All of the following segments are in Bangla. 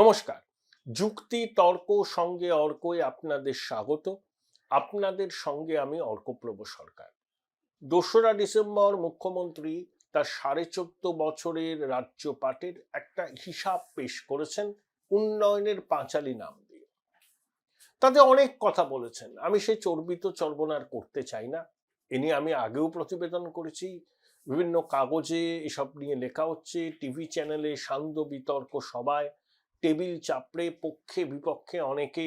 নমস্কার। যুক্তি তর্ক সঙ্গে অর্কই আপনাদের স্বাগত। আপনাদের সঙ্গে আমি অর্কপ্রভ সরকার। ২রা ডিসেম্বর মুখ্যমন্ত্রী তার ১৪.৫ বছরের রাজ্য পাটের একটা হিসাব পেশ করেছেন উন্নয়নের পাঁচালী নাম দিয়ে। তাতে অনেক কথা বলেছেন, আমি সেই চর্বিত চর্বণার করতে চাই না। এ নিয়ে আমি আগেও প্রতিবেদন করেছি, বিভিন্ন কাগজে এসব নিয়ে লেখা হচ্ছে, টিভি চ্যানেলে সান্ধ্য বিতর্ক সভায় টেবিল চাপড়ে পক্ষে বিপক্ষে অনেকে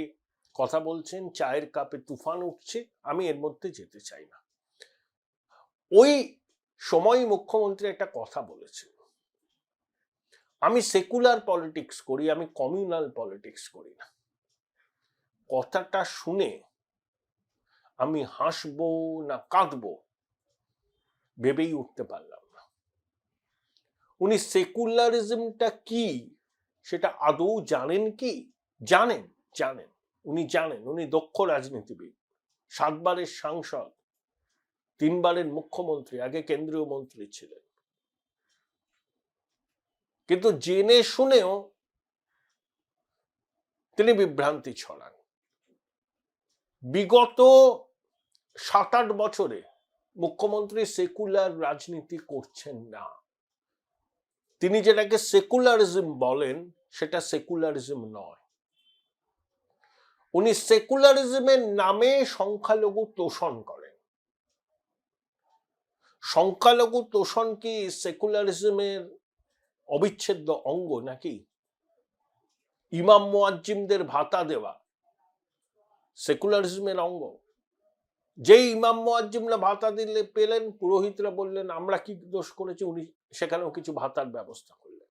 কথা বলছেন, চায়ের কাপে তুফান উঠছে। আমি এর মধ্যে যেতে চাই না। ওই সময় মুখ্যমন্ত্রী একটা কথা বলেছেন, আমি সেকুলার পলিটিক্স করি, আমি কমিউনাল পলিটিক্স করি না। কথাটা শুনে আমি হাসবো না কাঁদবো ভেবেই উঠতে পারলাম না। উনি সেকুলারিজমটা কি সেটা আদৌ জানেন কি? জানেন, জানেন, উনি জানেন। উনি দক্ষ রাজনীতিবিদ, 7 বারের সাংসদ, 3 বারের মুখ্যমন্ত্রী, আগে কেন্দ্রীয় মন্ত্রী ছিলেন। কিন্তু জেনে শুনেও তিনি বিভ্রান্তি ছড়ান। বিগত 7-8 বছরে মুখ্যমন্ত্রী সেকুলার রাজনীতি করছেন না। তিনি যেটাকে সেকুলারিজম বলেন সেটা সেকুলারিজম নয়। উনি সেকুলারিজমের নামে সংখ্যালঘু তোষণ করেন। সংখ্যালঘু তোষণ কি সেকুলারিজমের অবিচ্ছেদ্য অঙ্গ নাকি? ইমাম মুয়াজ্জিমদের ভাতা দেওয়া সেকুলারিজমের অঙ্গ। যেই ইমাম মুয়াজ্জিমরা ভাতা দিলে পেলেন, পুরোহিতরা বললেন আমরা কি দোষ করেছি, উনি সেখানেও কিছু ভাতার ব্যবস্থা করলেন।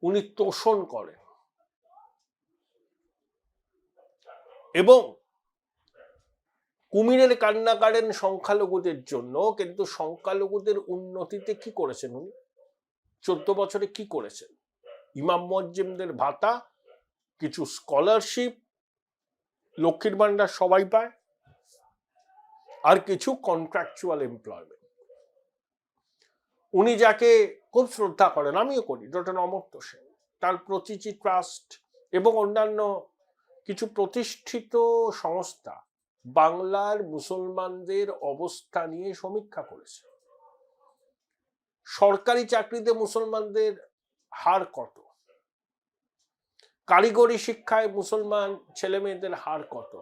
উনি তোষণ করেন এবং কুমিরের কান্না কাটেন সংখ্যালঘুদের জন্য, কিন্তু সংখ্যালঘুদের উন্নতিতে কি করেছেন উনি? 14 বছরে কি করেছেন? ইমাম মুয়াজ্জিমদের ভাতা, কিছু স্কলারশিপ, লক্ষ্মীর ভান্ডার সবাই পায়, আর কিছু কন্ট্রাকচুয়াল এমপ্লয়মেন্ট। উনি যাকে খুব শ্রদ্ধা করেন, আমিও করি, ডক্টর অমর্ত্য সেন, তার প্রতিটি ট্রাস্ট এবং অন্যান্য কিছু প্রতিষ্ঠিত সংস্থা বাংলার মুসলমানদের অবস্থা নিয়ে সমীক্ষা করেছে। সরকারি চাকরিতে মুসলমানদের হার কত, কারিগরি শিক্ষায় মুসলমান ছেলে মেয়েদের হার কত,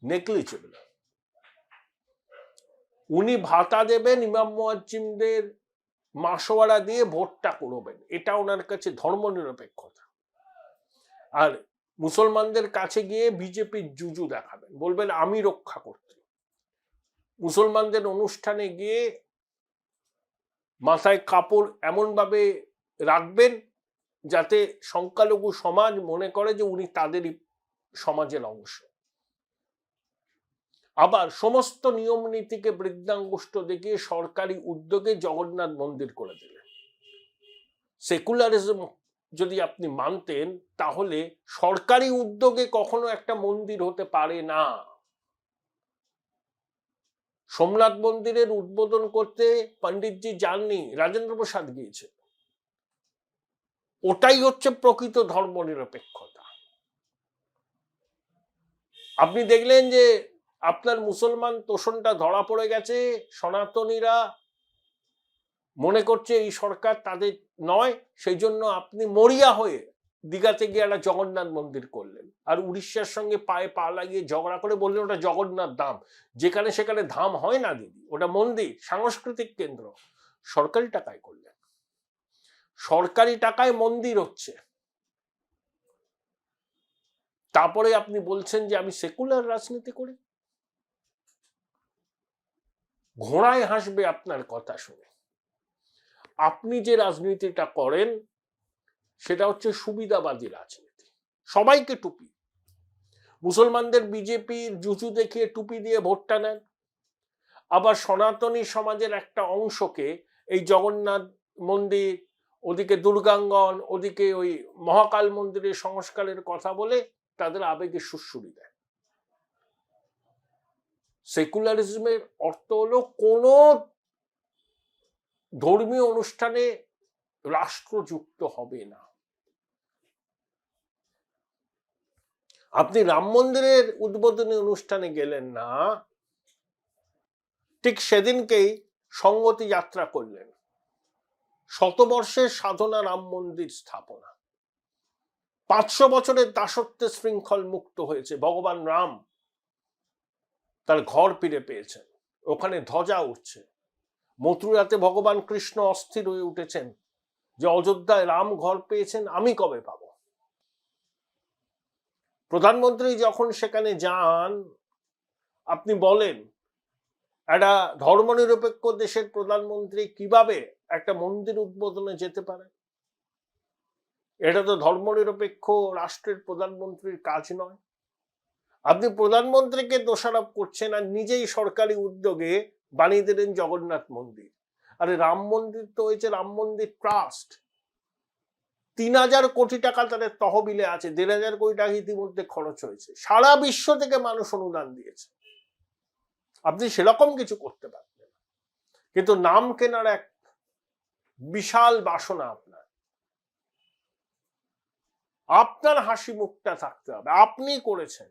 নেগলিজেবল। উনি ভাতা দেবেন, ইমাম মুয়াজ্জিমদের মাসোয়ারা দিয়ে ভোটটা করবেন, এটা ওনার কাছে ধর্মনিরপেক্ষতা। আর মুসলমানদের কাছে গিয়ে বিজেপির জুজু দেখাবেন, বলবেন আমি রক্ষা করতে। মুসলমানদের অনুষ্ঠানে গিয়ে মাথায় কাপড় এমন ভাবে রাখবেন যাতে সংখ্যালঘু সমাজ মনে করে যে উনি তাদেরই সমাজের অংশ। আবার সমস্ত নিয়ম নীতিকে বৃদ্ধাঙ্গুষ্ঠ দেখিয়ে সরকারি উদ্যোগে জগন্নাথ মন্দির করে দিলেন। সেকুলারিজম যদি আপনি মানতেন তাহলে সরকারি উদ্যোগে কখনো একটা মন্দির হতে পারে না। সোমনাথ মন্দিরের উদ্বোধন করতে পণ্ডিতজি যাননি, রাজেন্দ্র প্রসাদ গিয়েছে। ওটাই হচ্ছে প্রকৃত ধর্মনিরপেক্ষতা। আপনি দেখলেন যে আপনার মুসলমান তোষণটা ধরা পড়ে গেছে, সনাতনীরা মনে করছে এই সরকার তাদের নয়, সেই জন্য আপনি মরিয়া হয়ে দীঘাতে গিয়ে একটা জগন্নাথ মন্দির করলেন, আর উড়িষ্যার সঙ্গে পায়ে পা লাগিয়ে ঝগড়া করে বললেন ওটা জগন্নাথ ধাম। যেখানে সেখানে ধাম হয় না দিদি, ওটা মন্দির, সাংস্কৃতিক কেন্দ্র। সরকারি টাকায় করলেন, সরকারি টাকায় মন্দির হচ্ছে, তারপরে আপনি বলছেন যে আমি সেকুলার রাজনীতি করি। ঘোড়ায় হাসবে আপনার কথা শুনে। আপনি যে রাজনীতিটা করেন সেটা হচ্ছে সুবিধাবাদী রাজনীতি, সবাইকে টুপি। মুসলমানদের বিজেপির জুজু দেখিয়ে টুপি দিয়ে ভোটটা নেন, আবার সনাতনী সমাজের একটা অংশকে এই জগন্নাথ মন্দির, ওদিকে দুর্গাঙ্গন, ওদিকে ওই মহাকাল মন্দিরের সংস্কারের কথা বলে তাদের আবেগে সুড়সুড়ি দেয়। সেকুলারিজমের অর্থ হলো কোন ধর্মীয় অনুষ্ঠানে রাষ্ট্রযুক্ত হবে না। আপনি রাম মন্দিরের উদ্বোধনী অনুষ্ঠানে গেলেন না, ঠিক সেদিনকেই সংগতি যাত্রা করলেন, শতবর্ষের সাধনা রাম মন্দির স্থাপনা, 500 বছরের দাসত্বের শৃঙ্খল মুক্ত হয়েছে, ভগবান রাম তার ঘর ফিরে পেয়েছেন, ওখানে ধ্বজা উঠছে। মথুরাতে ভগবান কৃষ্ণ অস্থির হয়ে উঠেছেন যে অযোধ্যায় রাম ঘর পেয়েছেন, আমি কবে পাব। প্রধানমন্ত্রী যখন সেখানে যান, আপনি বলেন একটা ধর্মনিরপেক্ষ দেশের প্রধানমন্ত্রী কিভাবে একটা মন্দির উদ্বোধনে যেতে পারে? এটা তো ধর্মনিরপেক্ষ রাষ্ট্রের প্রধানমন্ত্রীর কাজ নয়। আপনি প্রধানমন্ত্রীকে দোষারোপ করছেন আর নিজেই সরকারি উদ্যোগে বানিয়ে দিলেন জগন্নাথ মন্দির। আরে রাম মন্দির তো হয়েছে রাম মন্দির ট্রাস্ট, 3000 কোটি টাকা তাদের তহবিলে আছে, 1500 কোটি টাকা ইতিমধ্যে খরচ হয়েছে, সারা বিশ্ব থেকে মানুষ অনুদান দিয়েছে। আপনি সেরকম কিছু করতে পারবেন, কিন্তু নাম কেনার এক বিশাল বাসনা আপনার হাসি মুখটা থাকতে হবে, আপনি করেছেন।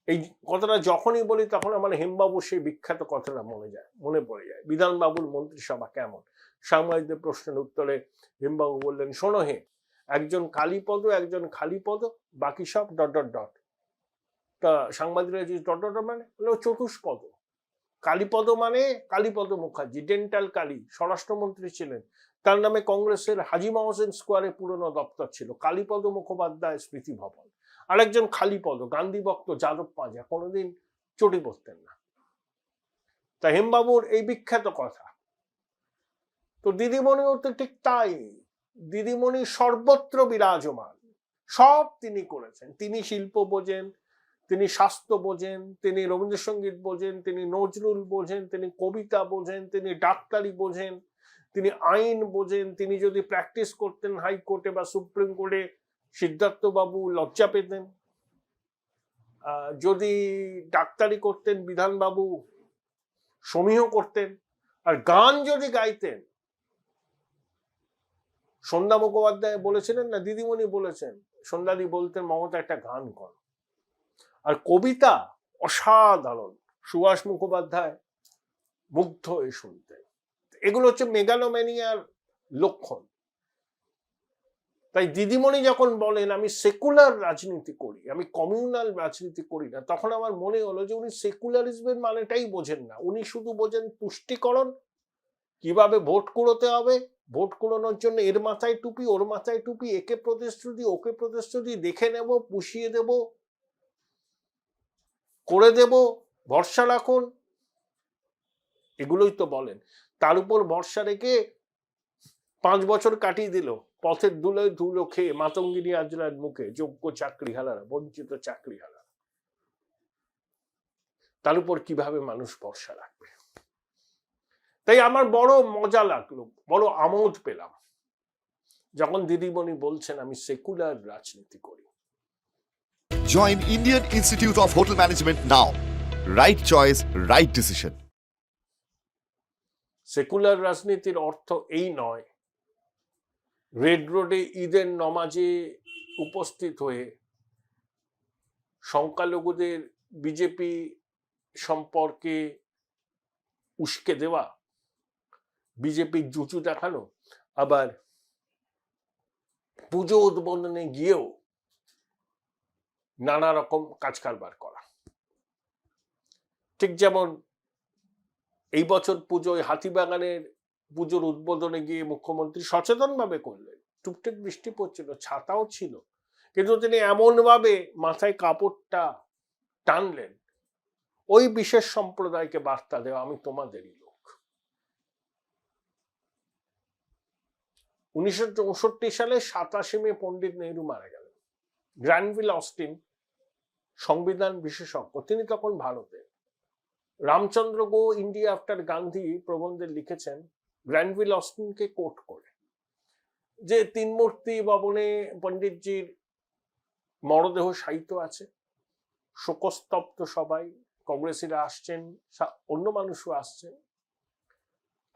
এই কথাটা যখনই বলি তখন আমার হেমবাবুর সেই বিখ্যাত কথাটা মনে পড়ে যায়। বিধানবাবুর মন্ত্রিসভা কেমন? সাংবাদিকদের প্রশ্নের উত্তরে হেমবাবু বললেন, শোনো হে, একজন কালীপদ, একজন খালিপদ, বাকি সব ... তা সাংবাদিকরা যে মানে চতুষ্পদ। কালীপদ মানে কালীপদ মুখার্জি, ডেন্টাল কালী, স্বরাষ্ট্রমন্ত্রী ছিলেন, তার নামে কংগ্রেসের হাজি মহসেন স্কোয়ারে পুরনো দপ্তর ছিল, কালীপদ মুখোপাধ্যায় স্মৃতি ভবন। আরেকজন খালিপদ, গান্ধী ভক্ত, যাদব পাঁজা, কোনোদিন চটি পড়তেন না। তা হেমবাবুর এই বিখ্যাত কথা। তো দিদিমণিও তো ঠিক তাই, দিদিমণি সর্বত্র বিরাজমান, সব তিনি করেছেন। তিনি শিল্প বোঝেন, তিনি স্বাস্থ্য বোঝেন, তিনি রবীন্দ্রসঙ্গীত বোঝেন, তিনি নজরুল বোঝেন, তিনি কবিতা বোঝেন, তিনি ডাক্তারি বোঝেন, তিনি আইন বোঝেন। তিনি যদি প্র্যাকটিস করতেন হাইকোর্টে বা সুপ্রিম কোর্টে, সিদ্ধার্থ বাবু লজ্জা পেতেন। যদি ডাক্তারি করতেন বিধানবাবু সমীহ করতেন। আর গান যদি গাইতেন, সন্ধ্যা মুখোপাধ্যায় বলেছিলেন না, দিদিমণি বলেছেন, সন্ধ্যাদি বলতেন মমতা একটা গান কর। আর কবিতা অসাধারণ, সুভাষ মুখোপাধ্যায় মুগ্ধ হয়ে শুনতেন। এগুলো হচ্ছে মেগালোম্যানিয়ার লক্ষণ। তাই দিদিমণি যখন বলেন আমি সেকুলার রাজনীতি করি, আমি কমিউনাল রাজনীতি করি না, তখন আমার মনে হলো যে উনি সেকুলারিজমের মানেটাই বোঝেন না। উনি শুধু বোঝেন তুষ্টিকরণ, কিভাবে ভোট কুড়োতে হবে, ভোট কুড়োনোর জন্য এর মাথায় টুপি, ওর মাথায় টুপি, একে প্রতিশ্রুতি, ওকে প্রতিশ্রুতি, দেখে নেব, পুষিয়ে দেব, করে দেব, ভরসা রাখুন, এগুলোই তো বলেন। তার উপর ভরসা রেখে 5 বছর কাটিয়ে দিল পথের ধুলো খেয়ে মাতঙ্গিনী আজরার মুখে, যোগ্য চাকরিহারারা, বঞ্চিত চাকরিহারারা। তার উপর কিভাবে মানুষ ভরসা রাখবে? তাই আমার বড় মজা লাগলো, বড় আমোদ পেলাম যখন দিদিমণি বলছেন আমি সেকুলার রাজনীতি করি। Join Indian Institute of Hotel Management now. Right choice, right decision. Secular রাজনীতির অর্থ এই নয় রেড রোডে ঈদের নমাজে উপস্থিত হয়ে সংখ্যালঘুদের বিজেপি সম্পর্কে উস্কে দেওয়া, বিজেপির জুচু দেখানো, আবার পুজো উদ্বোধনে গিয়েও নানা রকম কাজ কারবার করা। ঠিক যেমন এই বছর পুজোয় হাতিবাগানের পুজোর উদ্বোধনে গিয়ে মুখ্যমন্ত্রী সচেতন ভাবে করলেন, টুকটাক বৃষ্টি পড়ছিল, ছাতাও ছিল, কিন্তু তিনি এমন ভাবে মাথায় কাপড়টা টানলেন ওই বিশেষ সম্প্রদায়কে বার্তা দেওয়া আমি তোমাদেরই লোক। 1964 সালে 27 মে পণ্ডিত নেহরু মারা গেলেন। গ্র্যানভিল অস্টিন সংবিধান বিশেষজ্ঞ, তিনি তখন ভারতে। রামচন্দ্র গো ইন্ডিয়া আফটার গান্ধী প্রবন্ধে লিখেছেন গ্র্যানভিল অস্টিনকে কোট করে যে 3 মূর্তি ভবনে পণ্ডিতজির মরদেহ শায়িত আছে, শোকস্তব্ধ সবাই, কংগ্রেসীরা আসছেন, অন্য মানুষও আসছেন।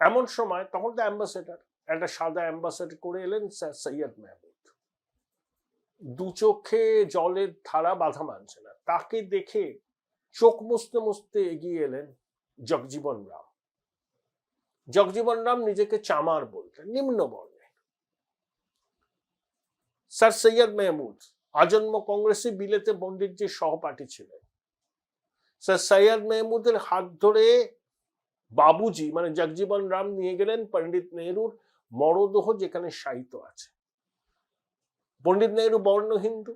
এমন সময় তখন তো অ্যাম্বাসেডার একটা সাদা অ্যাম্বাসেডর করে এলেন স্যার সৈয়দ মেহমুদ, দু চোখে জলের ধারা বাধা মানছে না। তাকে দেখে চোখ মুছতে মুছতে এগিয়ে এলেন জগজীবন রাম। জগজীবন রাম নিজেকে চামার বলতেন, নিম্ন বর্ণে। স্যার সৈয়দ মেহমুদ আজন্ম কংগ্রেসে বিলেতে পণ্ডিতজির সহপাঠী ছিলেন। স্যার সৈয়দ মেহমুদের হাত ধরে বাবুজি মানে জগজীবন রাম নিয়ে গেলেন পণ্ডিত নেহরুর মরদেহ যেখানে শায়িত আছে। পণ্ডিত নেহরু বর্ণ হিন্দু,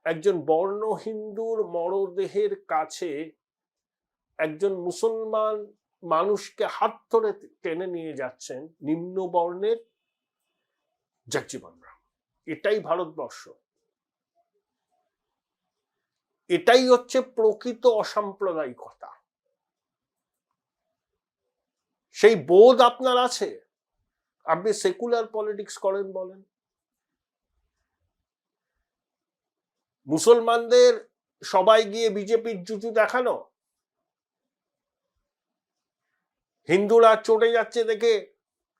একজন বর্ণ হিন্দুর মরদেহের কাছে একজন মুসলমান মানুষকে হাত ধরে টেনে নিয়ে যাচ্ছেন নিম্ন বর্ণের জগজীবন রাম। এটাই ভারতবর্ষ, এটাই হচ্ছে প্রকৃত অসাম্প্রদায়িকতা। সেই বোধ আপনার আছে? আপনি সেকুলার পলিটিক্স করেন বলেন, মুসলমানদের সবাই গিয়ে বিজেপির জুজু দেখানো, হিন্দুরা চটে যাচ্ছে দেখে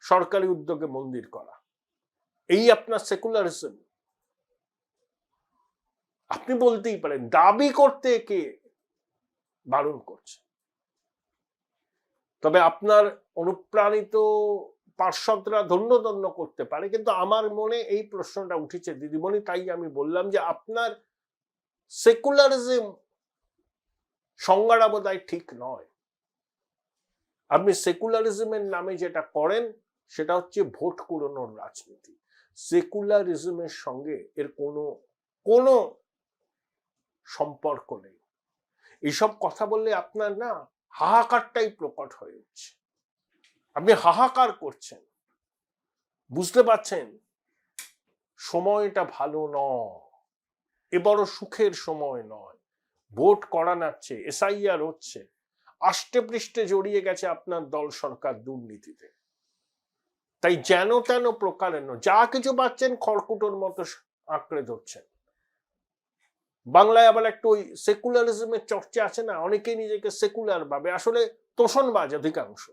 সরকারি উদ্যোগে মন্দির করা, এই আপনার সেকুলারিজম। আপনি বলতেই পারেন, দাবি করতে কে বারণ করছে? তবে আপনার অনুপ্রাণিত পার্শ্বদরা ধন্য ধন্য করতে পারে, কিন্তু আমার মনে এই প্রশ্নটা উঠেছে দিদিমণি, তাই আমি বললাম যে আপনার সেকুলারিজম সংজ্ঞাটা বোধহয় ঠিক নয়। আপনি সেকুলারিজমের নামে যেটা করেন সেটা হচ্ছে ভোট কুড়ানোর রাজনীতি। সেকুলারিজমের সঙ্গে এর কোনো সম্পর্ক নেই। এইসব কথা বললে আপনার না হাহাকারটাই প্রকট হয়ে উঠছে। আপনি হাহাকার করছেন, বুঝতে পারছেন সময়টা ভালো নয়, এ বড় সুখের সময় নয়। ভোট করা নাচ্ছে, এসআইআর হচ্ছে, আষ্টে পৃষ্ঠে জড়িয়ে গেছে আপনার দল সরকার দুর্নীতিতে। তাই যেন তেন প্রকারেণ যা কিছু পাচ্ছেন খড়কুটোর মতো আঁকড়ে ধরছেন। বাংলায় আবার একটু ওই সেকুলারিজমের চর্চা আছে না, অনেকেই নিজেকে সেকুলার ভাবে, আসলে তোষণবাজ অধিকাংশ।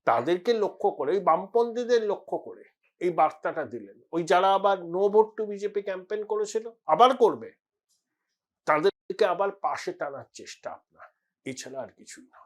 তাদেরকে লক্ষ্য করে, ওই বামপন্থীদের লক্ষ্য করে এই বার্তাটা দিলেন। ওই যারা আবার no vote to BJP campaign করেছিল, আবার করবে, তাদেরকে আবার পাশে টানার চেষ্টা আপনার, এছাড়া আর কিছুই না।